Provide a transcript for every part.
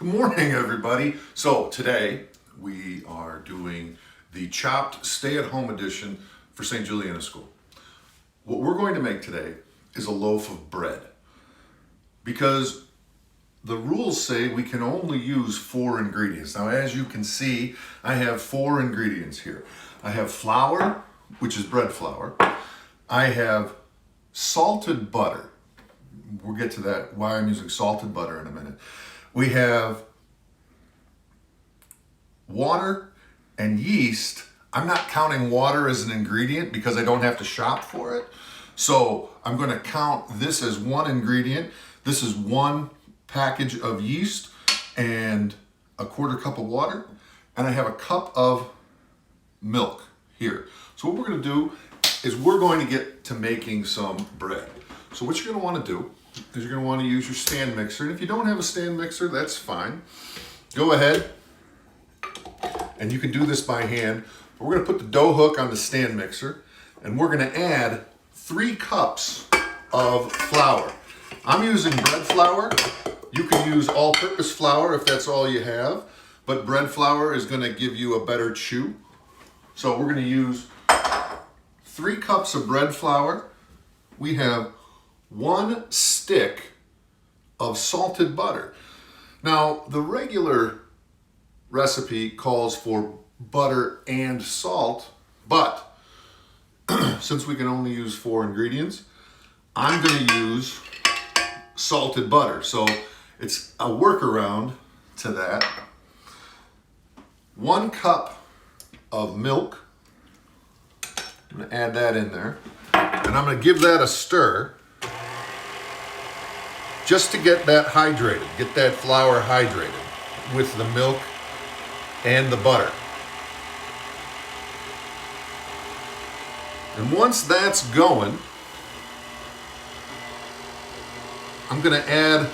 Good morning, everybody. So today we are doing the chopped stay-at-home edition for St. Juliana School. What we're going to make today is a loaf of bread because the rules say we can only use 4 ingredients. Now, as you can see, I have 4 ingredients here. I have flour, which is bread flour. I have salted butter. We'll get to that, why I'm using salted butter in a minute. We have water and yeast. I'm not counting water as an ingredient because I don't have to shop for it. So I'm going to count this as 1 ingredient. This is 1 package of yeast and a 1/4 cup of water. And I have a cup of milk here. So what we're going to do is we're going to get to making some bread. So what you're going to want to do is you're going to want to use your stand mixer. And if you don't have a stand mixer, that's fine. Go ahead, and you can do this by hand. But we're going to put the dough hook on the stand mixer, and we're going to add 3 cups of flour. I'm using bread flour. You can use all-purpose flour if that's all you have, but bread flour is going to give you a better chew. So we're going to use 3 cups of bread flour. We have 1 stick of salted butter. Now, the regular recipe calls for butter and salt, but since we can only use 4 ingredients, I'm going to use salted butter. So it's a workaround to that. 1 cup of milk. I'm going to add that in there. And I'm going to give that a stir just to get that hydrated, get that flour hydrated with the milk and the butter. And once that's going, I'm going to add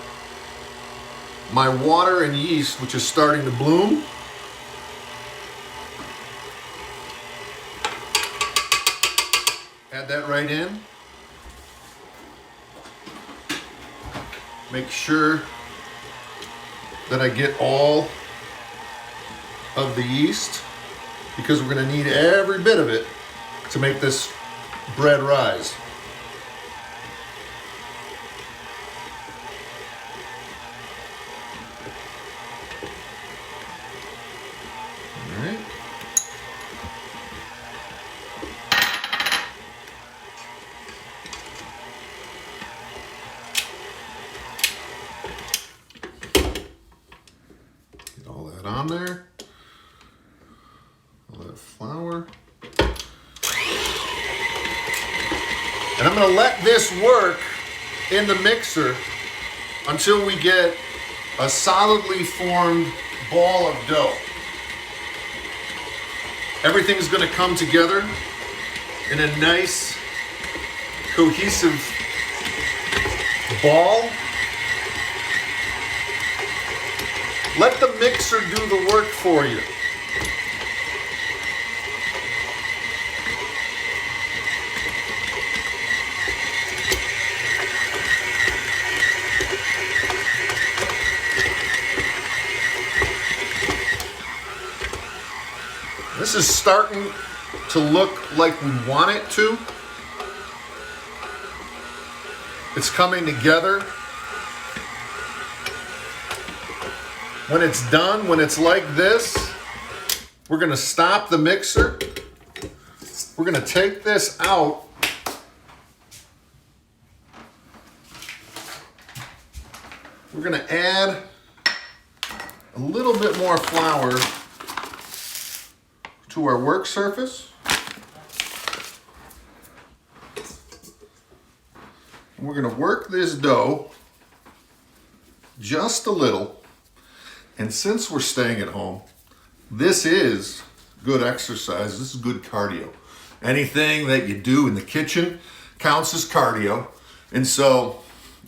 my water and yeast, which is starting to bloom. Add that right in. Make sure that I get all of the yeast because we're going to need every bit of it to make this bread rise. All right. Get all that on there. All that flour. And I'm going to let this work in the mixer until we get a solidly formed ball of dough. Everything's going to come together in a nice, cohesive ball. Let the mixer do the work for you. This is starting to look like we want it to. It's coming together. When it's done, when it's like this, we're going to stop the mixer. We're going to take this out. We're going to add a little bit more flour to our work surface. And we're going to work this dough just a little. And since we're staying at home, this is good exercise. This is good cardio. Anything that you do in the kitchen counts as cardio. And so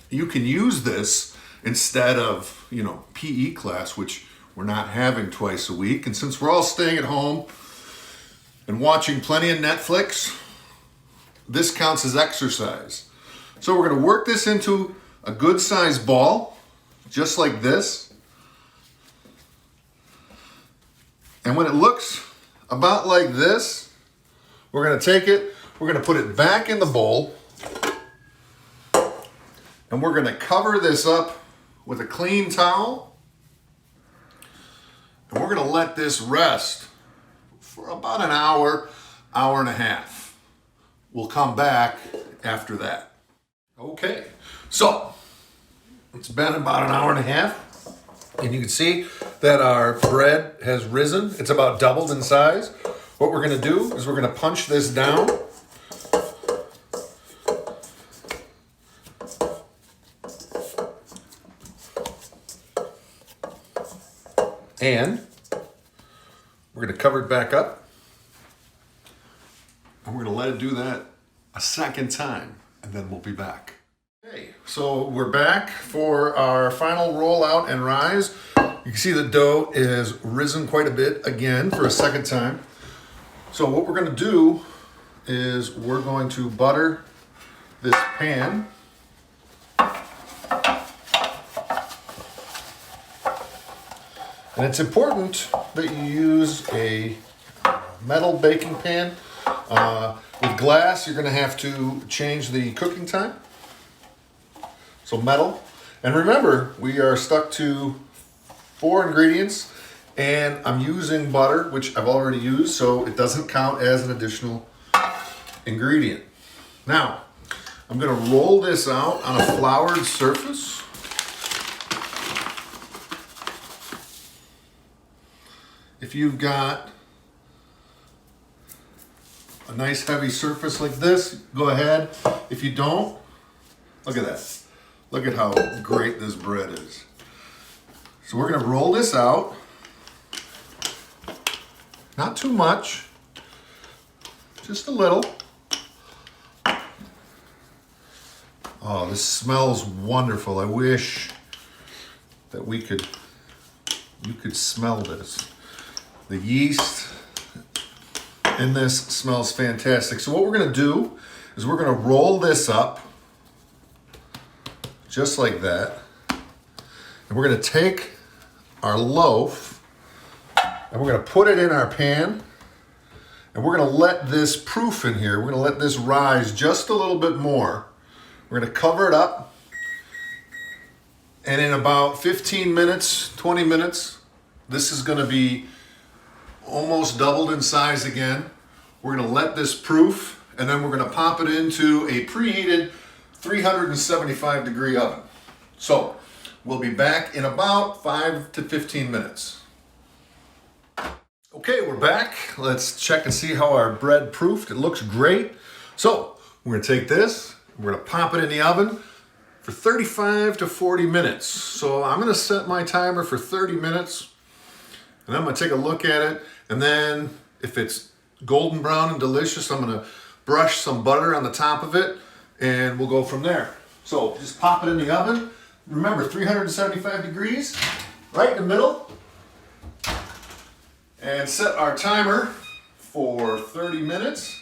you can use this instead of, PE class, which we're not having twice a week. And since we're all staying at home and watching plenty of Netflix, this counts as exercise. So we're going to work this into a good sized ball, just like this. And when it looks about like this, we're gonna take it, we're gonna put it back in the bowl, and we're gonna cover this up with a clean towel, and we're gonna let this rest for about an hour, hour and a half. We'll come back after that. Okay, so it's been about an hour and a half, and you can see that our bread has risen. It's about doubled in size. What we're gonna do is we're gonna punch this down. And we're gonna cover it back up. And we're gonna let it do that a second time, and then we'll be back. Okay, so we're back for our final roll out and rise. You can see the dough is risen quite a bit again for a second time. So what we're gonna do is we're going to butter this pan. And it's important that you use a metal baking pan. With glass, you're gonna have to change the cooking time. So metal. And remember, we are stuck to 4 ingredients, and I'm using butter, which I've already used, so it doesn't count as an additional ingredient. Now, I'm gonna roll this out on a floured surface. If you've got a nice heavy surface like this, go ahead. If you don't, look at that. Look at how great this bread is. So we're gonna roll this out. Not too much, just a little. Oh, this smells wonderful. I wish that you could smell this. The yeast in this smells fantastic. So what we're gonna do is we're gonna roll this up just like that. And we're gonna take our loaf and we're gonna put it in our pan, and we're gonna let this proof in here. We're gonna let this rise just a little bit more. We're gonna cover it up, and in about 15 minutes, 20 minutes, this is gonna be almost doubled in size again. We're gonna let this proof, and then we're gonna pop it into a preheated 375 degree oven. So we'll be back in about 5 to 15 minutes. Okay, we're back. Let's check and see how our bread proofed. It looks great. So we're gonna take this, we're gonna pop it in the oven for 35 to 40 minutes. So I'm gonna set my timer for 30 minutes, and I'm gonna take a look at it, and then if it's golden brown and delicious, I'm gonna brush some butter on the top of it, and we'll go from there. So just pop it in the oven. Remember, 375 degrees, right in the middle. And set our timer for 30 minutes.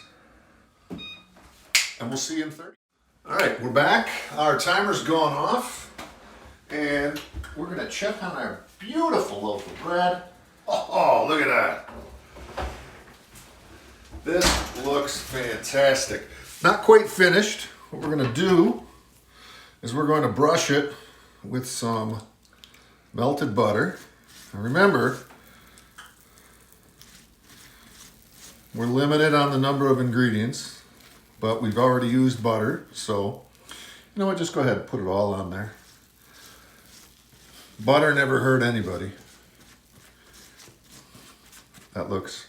And we'll see you in 30. All right, we're back. Our timer's gone off. And we're gonna check on our beautiful loaf of bread. Oh, look at that. This looks fantastic. Not quite finished. What we're gonna do is we're going to brush it with some melted butter. Now remember, we're limited on the number of ingredients, but we've already used butter, so you know what, just go ahead and put it all on there. Butter never hurt anybody. That looks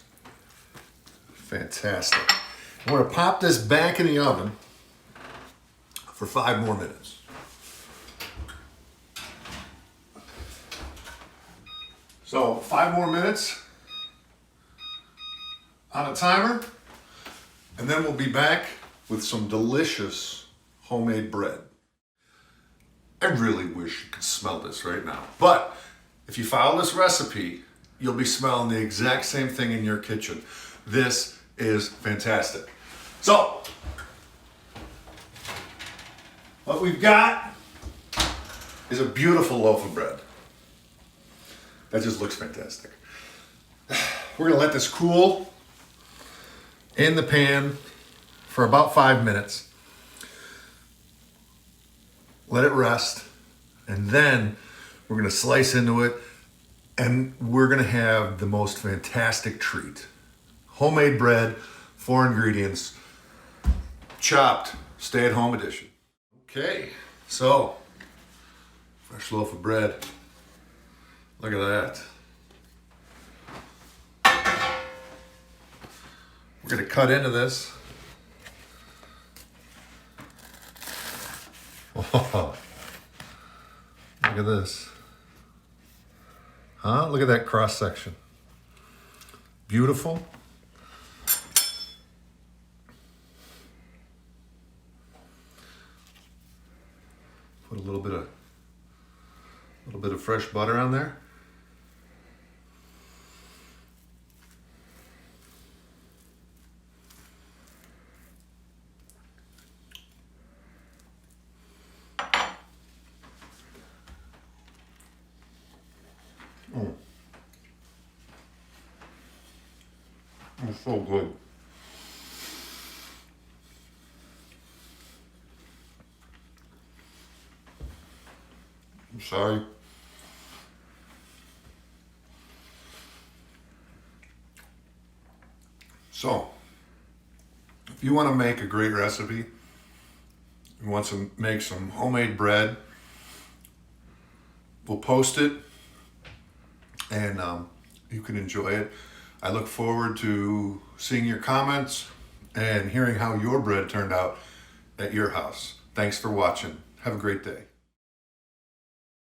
fantastic. We're gonna pop this back in the oven for 5 more minutes. So 5 more minutes on a timer, and then we'll be back with some delicious homemade bread. I really wish you could smell this right now, but if you follow this recipe, you'll be smelling the exact same thing in your kitchen. This is fantastic. So, what we've got is a beautiful loaf of bread. That just looks fantastic. We're gonna let this cool in the pan for about 5 minutes. Let it rest, and then we're gonna slice into it, and we're gonna have the most fantastic treat. Homemade bread, 4 ingredients, chopped, stay-at-home edition. Okay, so fresh loaf of bread. Look at that. We're gonna cut into this. Oh, look at this. Huh? Look at that cross section. Beautiful. Put a little bit of fresh butter on there. Oh. It's so good. I'm sorry. So, if you want to make a great recipe, you want to make some homemade bread, we'll post it, and you can enjoy it. I look forward to seeing your comments and hearing how your bread turned out at your house. Thanks for watching. Have a great day.